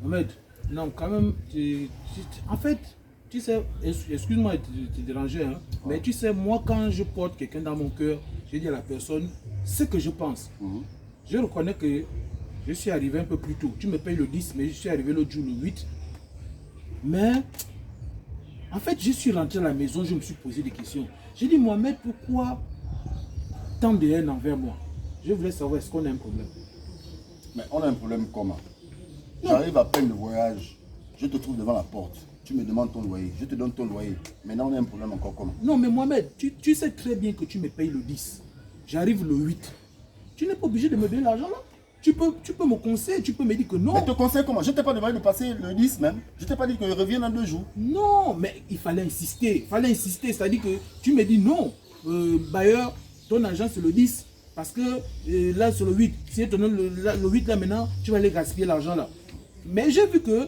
Mohamed, non, quand même, en fait, tu sais, excuse-moi de te déranger, hein, mais tu sais, moi, quand je porte quelqu'un dans mon cœur, je dis à la personne ce que je pense. Je reconnais que je suis arrivé un peu plus tôt. Tu me payes le 10, mais je suis arrivé l'autre jour le 8. Mais, en fait, je suis rentré à la maison, je me suis posé des questions. J'ai dit, Mohamed, pourquoi tant de haine envers moi? Je voulais savoir, est-ce qu'on a un problème? Mais on a un problème comment? J'arrive à peine de voyage, je te trouve devant la porte. Tu me demandes ton loyer, je te donne ton loyer. Maintenant, on a un problème encore comment? Non, mais Mohamed, tu sais très bien que tu me payes le 10. J'arrive le 8. Tu n'es pas obligé de me donner l'argent là. Tu peux me conseiller, tu peux me dire que non. Mais te conseille comment? Je ne t'ai pas demandé de passer le 10 même. Je ne t'ai pas dit que je reviens dans 2 jours. Non, mais il fallait insister. Il fallait insister. C'est-à-dire que tu me dis non. Bailleur, ton argent c'est le 10. Parce que là c'est le 8. Si tu te donnes le 8 là maintenant, tu vas aller gaspiller l'argent là. Mais j'ai vu que,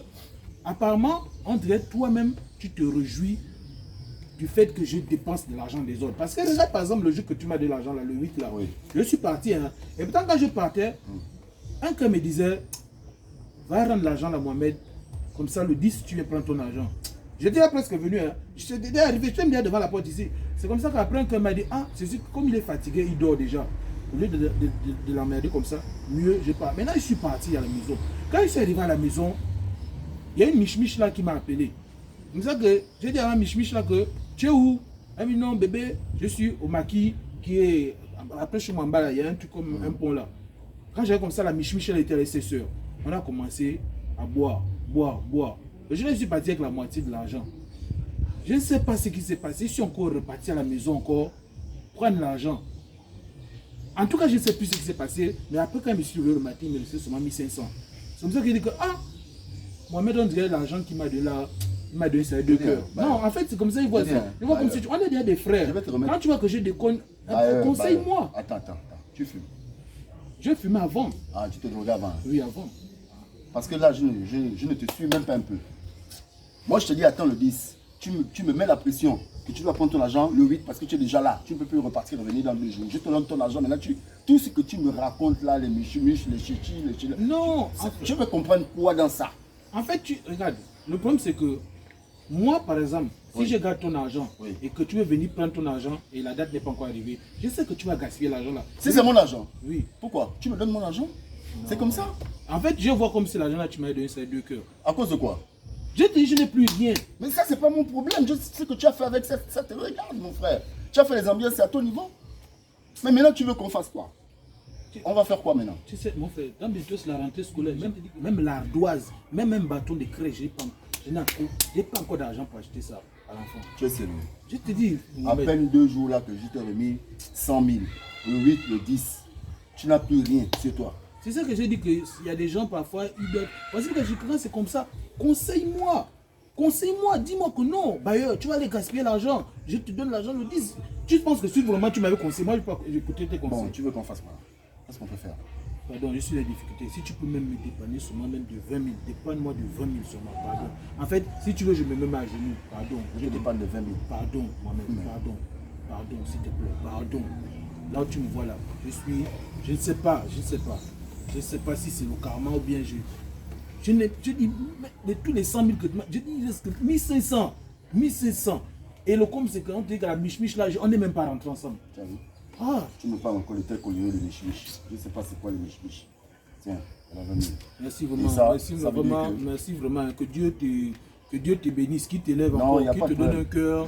apparemment, on dirait toi-même, tu te réjouis du fait que je dépense de l'argent des autres. Parce que là, par exemple, le jour que tu m'as de l'argent là, le 8 là, Oui. je suis parti. Hein, et pourtant, quand je partais, un cœur me disait, va rendre l'argent à Mohamed, comme ça le 10, tu viens prendre ton argent. J'étais là presque venu, hein. J'étais déjà arrivé, je me disais devant la porte ici. C'est comme ça qu'après un cœur m'a dit, ah, c'est sûr, comme il est fatigué, il dort déjà. Au lieu de l'emmerder comme ça, mieux je pars. Maintenant, je suis parti à la maison. Quand je suis arrivé à la maison, il y a une miche là qui m'a appelé. C'est comme ça que j'ai dit à la miche là que, tu es où? Elle m'a dit, non, bébé, je suis au maquis qui est, après chez moi en bas là, il y a un truc comme un pont là. Quand j'avais comme ça, la miche elle était restée sœur. On a commencé à boire. Et je suis parti avec la moitié de l'argent. Je ne sais pas ce qui s'est passé. Je suis encore reparti à la maison encore, prendre l'argent. En tout cas, je ne sais plus ce qui s'est passé. Mais après, quand je me suis levé le matin, il me restait seulement 1500. C'est comme ça qu'il dit que, ah, Mohamed, on dirait l'argent qu'il m'a donné là. Il m'a donné ça 2 cœurs. Non, en fait, c'est comme ça, il voit ça. Il voit comme si on est déjà des frères. Quand tu vois que je déconne, conseille-moi. Attends. Tu fumes? Je fumais avant. Ah, tu te droguais avant? Oui, avant. Parce que là, je ne te suis même pas un peu. Moi, je te dis, attends le 10. Tu me mets la pression que tu dois prendre ton argent le 8 parce que tu es déjà là. Tu ne peux plus repartir, revenir dans 2 jours. Je te donne ton argent. Maintenant, tout ce que tu me racontes là, les miches, les chichis, Non. Je veux comprendre quoi dans ça. En fait, regarde, le problème c'est que moi, par exemple, si je garde ton argent et que tu veux venir prendre ton argent et la date n'est pas encore arrivée, je sais que tu vas gaspiller l'argent là. Si c'est mon argent? Oui. Pourquoi? Tu me donnes mon argent? C'est comme ça? En fait, je vois comme si l'argent là, tu m'as donné ces 2 cœurs. À cause de quoi? Je te dis, je n'ai plus rien. Mais ça, c'est pas mon problème. Je sais ce que tu as fait avec ça. Ça te regarde, mon frère. Tu as fait les ambiances, c'est à ton niveau. Mais maintenant, tu veux qu'on fasse quoi? On va faire quoi maintenant? Tu sais, mon frère, quand bientôt c'est la rentrée scolaire, même l'ardoise, même un bâton de craie, je n'ai pas encore d'argent pour acheter ça à l'enfant. Tu es sérieux? Je te dis, à peine 2 jours là que je t'ai remis 100 000, le 8, le 10, tu n'as plus rien sur toi. C'est ça que j'ai dit qu'il y a des gens parfois, ils doivent. Parce que quand c'est comme ça, conseille-moi. Conseille-moi, dis-moi que non, bailleur, tu vas aller gaspiller l'argent. Je te donne l'argent le 10. Tu penses que si vraiment tu m'avais conseillé, moi je peux écouter tes conseils. Bon, tu veux qu'on fasse quoi? Qu'est-ce qu'on peut faire? Pardon, je suis la difficulté. Si tu peux même me dépanner seulement même de 20 000, dépanne-moi de 20 000 seulement, pardon. En fait, si tu veux, je me mets à genoux, pardon. Je dépanne de 20 000. Pardon, moi-même, pardon, s'il te plaît, pardon. Là où tu me vois là, je ne sais pas. Je ne sais pas si c'est le karma ou bien je dis, de tous les 100 000 que tu m'as, je dis presque 1500. Et le com, c'est quand tu dis qu'à la miche là, on n'est même pas rentrés ensemble. Tu as vu? Ah. Tu me parles encore de tel collier de miche. Je ne sais pas c'est quoi les miche. Tiens, elle a 20 000. Merci vraiment, merci vraiment. Que Dieu te bénisse, qui t'élève encore, qui te donne un cœur.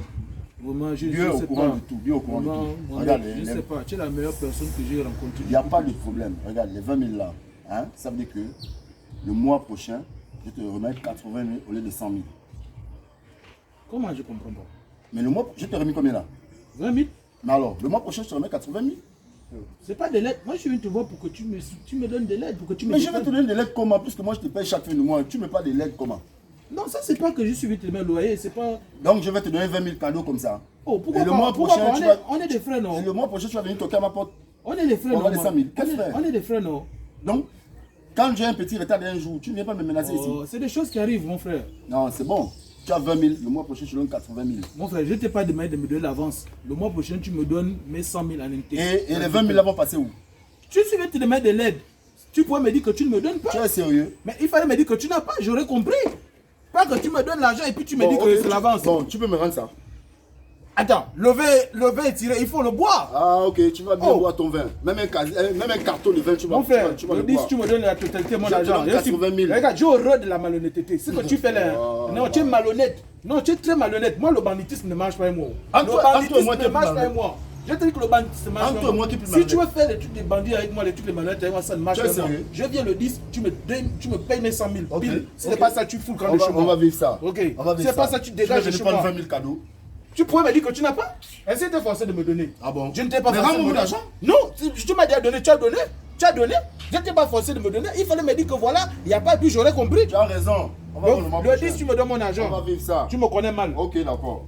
Vraiment, je Dieu ne au sais courant pas. de tout. Dieu au courant de tout. Regarde, je ne sais pas. Tu es la meilleure personne que j'ai rencontrée. Il n'y a pas de problème. Regarde, les 20 000 là, hein, ça veut dire que le mois prochain, je te remets 80 000 au lieu de 100 000. Comment je comprends pas? Mais le mois, je te remis combien là? 20 000. Mais alors, le mois prochain, je te remets 80 000. C'est pas des lettres. Moi, je viens te voir pour que tu me donnes des lettres. Pour que tu me Mais je vais te donner des lettres comment? Puisque moi, je te paye chaque fin de mois. Tu ne me pas des lettres comment? Non, ça, c'est pas que je suis vite le loyer. C'est pas. Donc, je vais te donner 20 000 cadeaux comme ça. Oh, pourquoi et le pas, mois pourquoi prochain, pas? On est des frères, non? Et le mois prochain, tu vas venir toquer à ma porte. On est des frères, On non? va les 100 000. On est des frères, non? Donc, quand j'ai un petit retard d'un jour, tu ne viens pas me menacer ici. C'est des choses qui arrivent, mon frère. Non, c'est bon. Tu as 20 000, le mois prochain, je te donne 80 000. Mon frère, je ne t'ai pas demandé de me donner l'avance. Le mois prochain, tu me donnes mes 100 000 en intérêt. Et les 20 000 là vont passer où? Tu sais, te demander de l'aide. tu pourrais me dire que tu ne me donnes pas. Tu es sérieux? Mais il fallait me dire que tu n'as pas, j'aurais compris. Pas que tu me donnes l'argent et puis tu me dis ok, que c'est l'avance. Bon, tu peux me rendre ça. Attends, lever et tirer, il faut le boire. Ah, ok, tu vas bien boire ton vin. Même un carton de vin, tu vas, Mon frère, tu vas le le 10, boire. tu me donnes la totalité de mon Je te argent. donne 80 000. Regarde, j'ai horreur de la malhonnêteté. Ce que tu fais là, non, tu es malhonnête. Non, tu es très malhonnête. Moi, le banditisme ne marche pas avec moi. Entre- Le entre banditisme moi, ne t'es marche plus pas avec moi. Je te dis que le banditisme ne marche pas Entre avec moi, moi. t'es plus Si tu veux malhonnête. faire les trucs des bandits avec moi, les trucs des malhonnêtes avec moi, ça ne marche Tu es pas avec moi. sérieux? Je viens le 10, tu me payes mes 100 000. Ok, Pile. Si ok. c'est pas ça, tu fous le camp On de va, chez moi. on va vivre ça. Ok. On va vivre C'est pas ça. ça, tu dégages de Je chez vais prendre moi. 20 000 cadeaux. Tu pourrais me dire que tu n'as pas. Essaye de forcer de me donner. Ah bon? Je ne t'ai pas Mais forcé de rends-moi me mon donner. argent. Non, tu m'as déjà donné, tu as donné. Tu as donné. Je ne t'ai pas forcé de me donner. Il fallait me dire que voilà, il n'y a pas, puis j'aurais compris. Tu as raison. On va Donc, voir le mois le prochain. 10, tu me donnes mon argent. On va vivre ça. Tu me connais mal. Ok, d'accord.